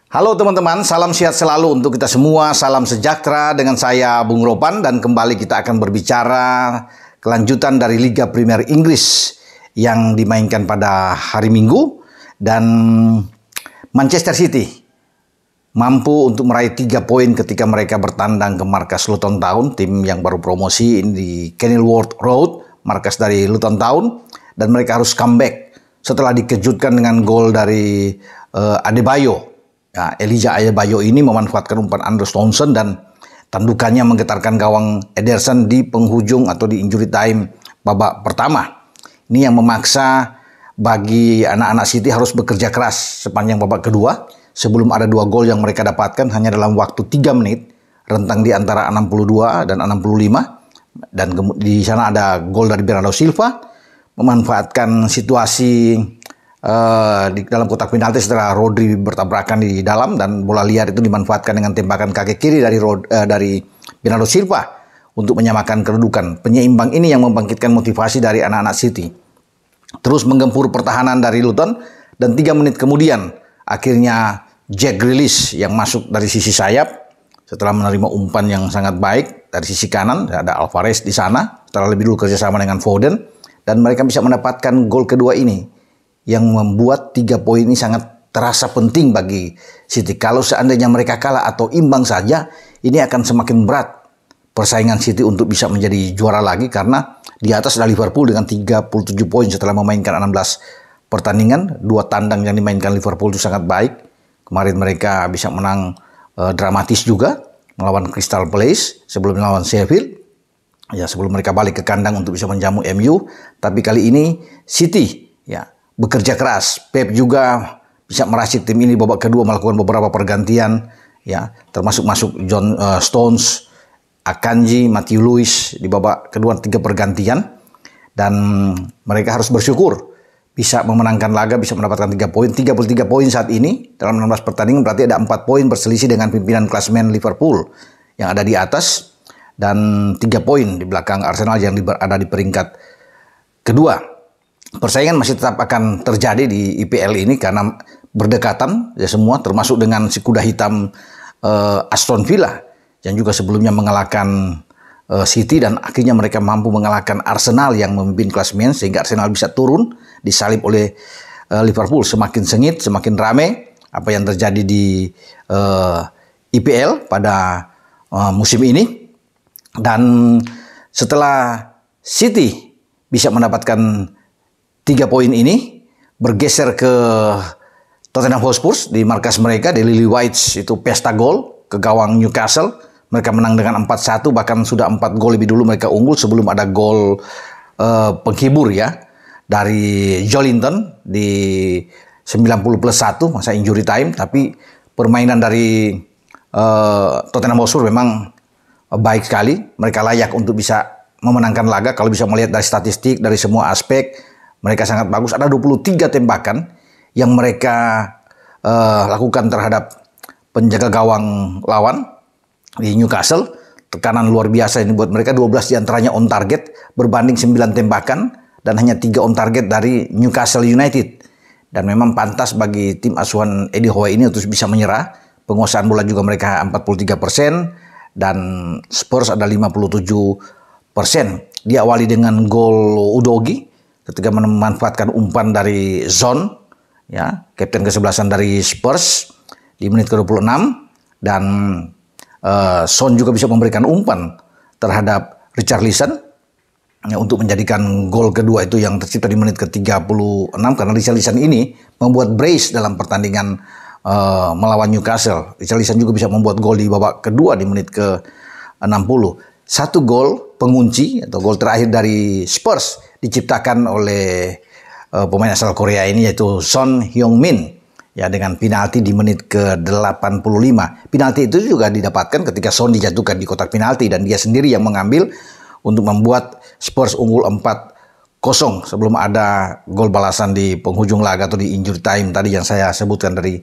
Halo teman-teman, salam sehat selalu untuk kita semua, salam sejahtera dengan saya Bung Ropan dan kembali kita akan berbicara kelanjutan dari Liga Premier Inggris yang dimainkan pada hari Minggu dan Manchester City mampu untuk meraih 3 poin ketika mereka bertandang ke markas Luton Town, tim yang baru promosi di Kenilworth Road, markas dari Luton Town, dan mereka harus comeback setelah dikejutkan dengan gol dari Adebayo. Ya, Elijah Adebayo ini memanfaatkan umpan Andros Townsend dan tandukannya menggetarkan gawang Ederson di penghujung atau di injury time babak pertama. Ini yang memaksa bagi anak-anak City harus bekerja keras sepanjang babak kedua sebelum ada 2 gol yang mereka dapatkan hanya dalam waktu 3 menit, rentang di antara 62 dan 65. Dan di sana ada gol dari Bernardo Silva memanfaatkan situasi di dalam kotak penalti setelah Rodri bertabrakan di dalam dan bola liar itu dimanfaatkan dengan tembakan kaki kiri dari Bernardo Silva untuk menyamakan kedudukan. Penyeimbang ini yang membangkitkan motivasi dari anak-anak City. Terus menggempur pertahanan dari Luton dan 3 menit kemudian akhirnya Jack Grealish yang masuk dari sisi sayap setelah menerima umpan yang sangat baik dari sisi kanan. Ada Alvarez di sana setelah lebih dulu kerjasama dengan Foden dan mereka bisa mendapatkan gol kedua ini yang membuat 3 poin ini sangat terasa penting bagi City. Kalau seandainya mereka kalah atau imbang saja, ini akan semakin berat persaingan City untuk bisa menjadi juara lagi karena di atas ada Liverpool dengan 37 poin setelah memainkan 16 pertandingan. 2 tandang yang dimainkan Liverpool itu sangat baik. Kemarin mereka bisa menang dramatis juga melawan Crystal Palace sebelum melawan Sheffield. Ya, sebelum mereka balik ke kandang untuk bisa menjamu MU. Tapi kali ini City ya bekerja keras. Pep juga bisa meracik tim ini babak kedua melakukan beberapa pergantian ya, termasuk masuk John Stones, Akanji, Matthew Lewis di babak kedua 3 pergantian dan mereka harus bersyukur bisa memenangkan laga, bisa mendapatkan 3 poin. 33 poin saat ini dalam 16 pertandingan, berarti ada 4 poin berselisih dengan pimpinan klasemen Liverpool yang ada di atas dan 3 poin di belakang Arsenal yang ada di peringkat kedua. Persaingan masih tetap akan terjadi di IPL ini karena berdekatan ya semua, termasuk dengan si kuda hitam Aston Villa yang juga sebelumnya mengalahkan City dan akhirnya mereka mampu mengalahkan Arsenal yang memimpin klasemen sehingga Arsenal bisa turun disalip oleh Liverpool. Semakin sengit, semakin ramai apa yang terjadi di IPL pada musim ini. Dan setelah City bisa mendapatkan 3 poin ini, bergeser ke Tottenham Hotspur di markas mereka, di Lily Whites itu pesta gol ke gawang Newcastle. Mereka menang dengan 4-1, bahkan sudah 4 gol lebih dulu mereka unggul sebelum ada gol penghibur ya dari Joelinton di 90+1 masa injury time. Tapi permainan dari Tottenham Hotspur memang baik sekali. Mereka layak untuk bisa memenangkan laga kalau bisa melihat dari statistik, dari semua aspek. Mereka sangat bagus. Ada 23 tembakan yang mereka lakukan terhadap penjaga gawang lawan di Newcastle. Tekanan luar biasa ini buat mereka. 12 diantaranya on target berbanding 9 tembakan dan hanya 3 on target dari Newcastle United. Dan memang pantas bagi tim asuhan Eddie Howe ini untuk bisa menyerah. Penguasaan bola juga mereka 43% dan Spurs ada 57%. Diawali dengan gol Udogie ketika memanfaatkan umpan dari Son, ya, kapten kesebelasan dari Spurs di menit ke-26 dan Son juga bisa memberikan umpan terhadap Richarlison ya, untuk menjadikan gol kedua itu yang tercipta di menit ke-36 karena Richarlison ini membuat brace dalam pertandingan melawan Newcastle. Richarlison juga bisa membuat gol di babak kedua di menit ke-60. 1 gol pengunci atau gol terakhir dari Spurs diciptakan oleh pemain asal Korea ini yaitu Son Heung-min ya dengan penalti di menit ke-85. Penalti itu juga didapatkan ketika Son dijatuhkan di kotak penalti dan dia sendiri yang mengambil untuk membuat Spurs unggul 4-0 sebelum ada gol balasan di penghujung laga atau di injury time tadi yang saya sebutkan dari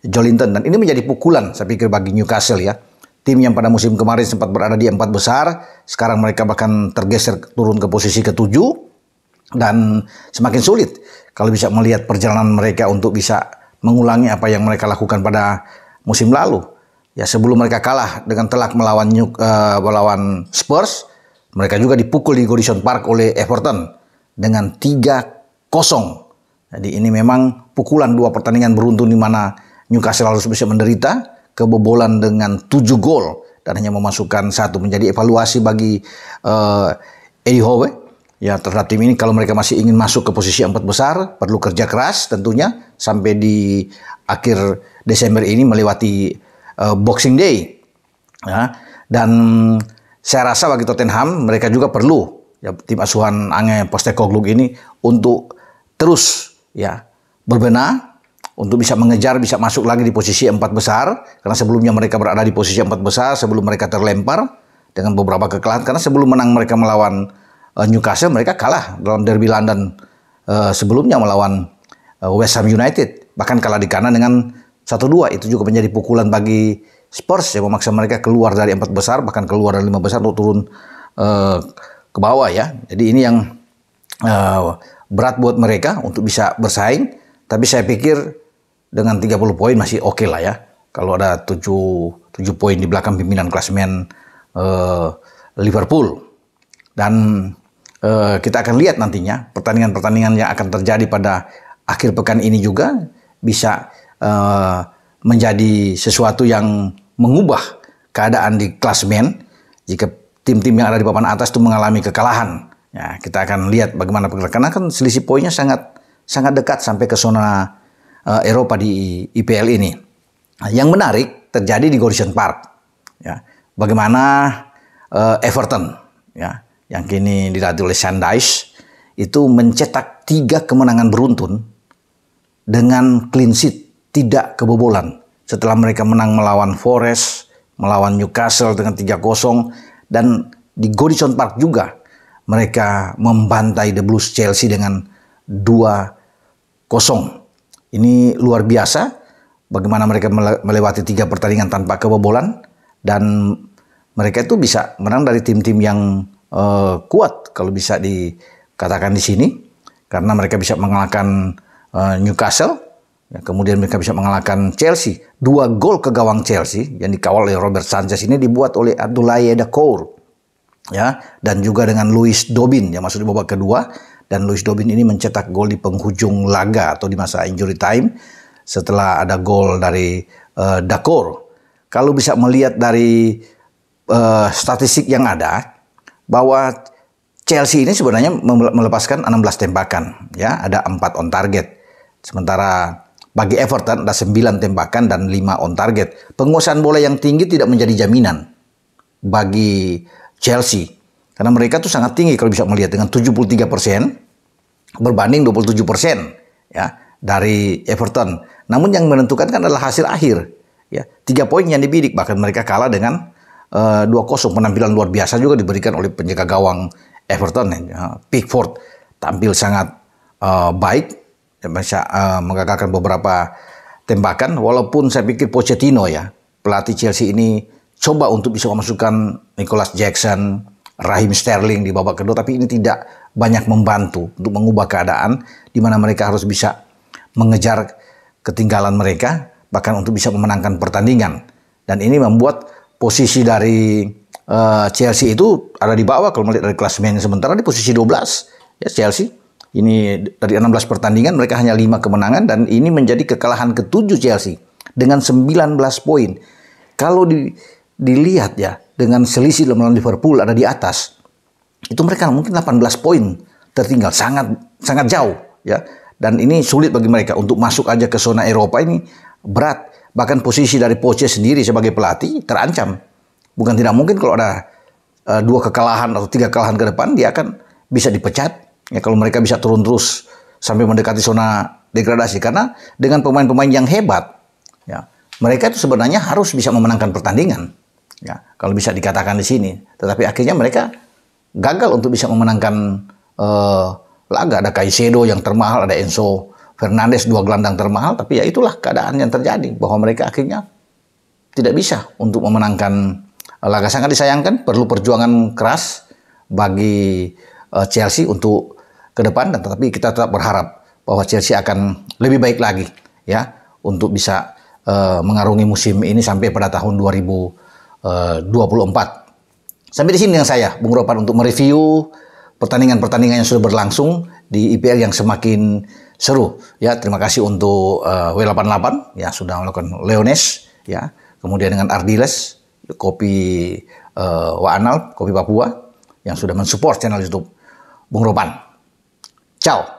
Joelinton. Dan ini menjadi pukulan saya pikir bagi Newcastle ya. Tim yang pada musim kemarin sempat berada di 4 besar, sekarang mereka bahkan tergeser turun ke posisi ke-7 dan semakin sulit kalau bisa melihat perjalanan mereka untuk bisa mengulangi apa yang mereka lakukan pada musim lalu. Ya, sebelum mereka kalah dengan telak melawan Spurs, mereka juga dipukul di Goodison Park oleh Everton dengan 3-0. Jadi ini memang pukulan dua pertandingan beruntun di mana Newcastle harus bisa menderita, kebobolan dengan 7 gol dan hanya memasukkan 1, menjadi evaluasi bagi Eddie Howe. Ya, terhadap tim ini kalau mereka masih ingin masuk ke posisi 4 besar, perlu kerja keras tentunya sampai di akhir Desember ini melewati Boxing Day. Ya, dan saya rasa bagi Tottenham mereka juga perlu, ya, tim asuhan Ange Postecoglou ini untuk terus, ya, berbenah untuk bisa mengejar, bisa masuk lagi di posisi 4 besar. Karena sebelumnya mereka berada di posisi 4 besar sebelum mereka terlempar dengan beberapa kekalahan. Karena sebelum menang mereka melawan Newcastle, mereka kalah dalam derby London sebelumnya melawan West Ham United. Bahkan kalah di kandang dengan 1-2. Itu juga menjadi pukulan bagi Spurs yang memaksa mereka keluar dari 4 besar, bahkan keluar dari 5 besar untuk turun ke bawah, ya. Jadi ini yang berat buat mereka untuk bisa bersaing. Tapi saya pikir dengan 30 poin masih oke lah, ya. Kalau ada 7 poin di belakang pimpinan klasemen Liverpool. Dan kita akan lihat nantinya pertandingan-pertandingan yang akan terjadi pada akhir pekan ini juga bisa menjadi sesuatu yang mengubah keadaan di klasemen jika tim-tim yang ada di papan atas itu mengalami kekalahan. Ya, kita akan lihat bagaimana pergerakan, karena kan selisih poinnya sangat dekat sampai ke zona Eropa di IPL ini. Nah, yang menarik terjadi di Goodison Park. Ya, bagaimana Everton, ya, yang kini dilatih oleh Sean Dyche itu mencetak 3 kemenangan beruntun dengan clean sheet, tidak kebobolan. Setelah mereka menang melawan Forest, melawan Newcastle dengan 3-0, dan di Goodison Park juga mereka membantai The Blues Chelsea dengan 2-0. Ini luar biasa bagaimana mereka melewati 3 pertandingan tanpa kebobolan, dan mereka itu bisa menang dari tim-tim yang kuat kalau bisa dikatakan di sini, karena mereka bisa mengalahkan Newcastle, ya, kemudian mereka bisa mengalahkan Chelsea. 2 gol ke gawang Chelsea yang dikawal oleh Robert Sanchez ini dibuat oleh Abdoulaye Dacour, ya, dan juga dengan Louis Dobbin yang masuk di babak kedua. Dan Louis Dobbin ini mencetak gol di penghujung laga atau di masa injury time setelah ada gol dari Dacour. Kalau bisa melihat dari statistik yang ada, bahwa Chelsea ini sebenarnya melepaskan 16 tembakan, ya, ada 4 on target. Sementara bagi Everton ada 9 tembakan dan 5 on target. Penguasaan bola yang tinggi tidak menjadi jaminan bagi Chelsea, karena mereka tuh sangat tinggi kalau bisa melihat dengan 73% berbanding 27%, ya, dari Everton. Namun yang menentukan kan adalah hasil akhir, ya. 3 poin yang dibidik, bahkan mereka kalah dengan 2-0. Penampilan luar biasa juga diberikan oleh penjaga gawang Everton, ya. Pickford tampil sangat baik, bisa menggagalkan beberapa tembakan. Walaupun saya pikir Pochettino, ya, pelatih Chelsea ini coba untuk bisa memasukkan Nicholas Jackson, Raheem Sterling di babak kedua, tapi ini tidak banyak membantu untuk mengubah keadaan di mana mereka harus bisa mengejar ketinggalan mereka, bahkan untuk bisa memenangkan pertandingan. Dan ini membuat posisi dari Chelsea itu ada di bawah kalau melihat dari klasemen, sementara di posisi 12, ya, Chelsea. Ini dari 16 pertandingan mereka hanya 5 kemenangan, dan ini menjadi kekalahan ke-7 Chelsea dengan 19 poin. Kalau dilihat, ya, dengan selisih melawan Liverpool ada di atas, itu mereka mungkin 18 poin tertinggal, sangat jauh, ya. Dan ini sulit bagi mereka untuk masuk aja ke zona Eropa, ini berat. Bahkan posisi dari Poche sendiri sebagai pelatih terancam. Bukan tidak mungkin kalau ada 2 kekalahan atau 3 kekalahan ke depan, dia akan bisa dipecat, ya, kalau mereka bisa turun terus sampai mendekati zona degradasi. Karena dengan pemain-pemain yang hebat, ya, mereka itu sebenarnya harus bisa memenangkan pertandingan, ya, kalau bisa dikatakan di sini. Tetapi akhirnya mereka gagal untuk bisa memenangkan laga. Ada Caicedo yang termahal, ada Enzo Fernandez, 2 gelandang termahal. Tapi ya itulah keadaan yang terjadi, bahwa mereka akhirnya tidak bisa untuk memenangkan laga. Sangat disayangkan, perlu perjuangan keras bagi Chelsea untuk ke depan. Dan tetapi kita tetap berharap bahwa Chelsea akan lebih baik lagi, ya, untuk bisa mengarungi musim ini sampai pada tahun 2024. Sampai di sini dengan saya, Bung Ropan, untuk mereview pertandingan-pertandingan yang sudah berlangsung di IPL yang semakin seru. Ya, terima kasih untuk W88 ya sudah melakukan Leones ya, kemudian dengan Ardiles, Kopi Waanal, Kopi Papua yang sudah mensupport channel YouTube Bung Ropan. Ciao.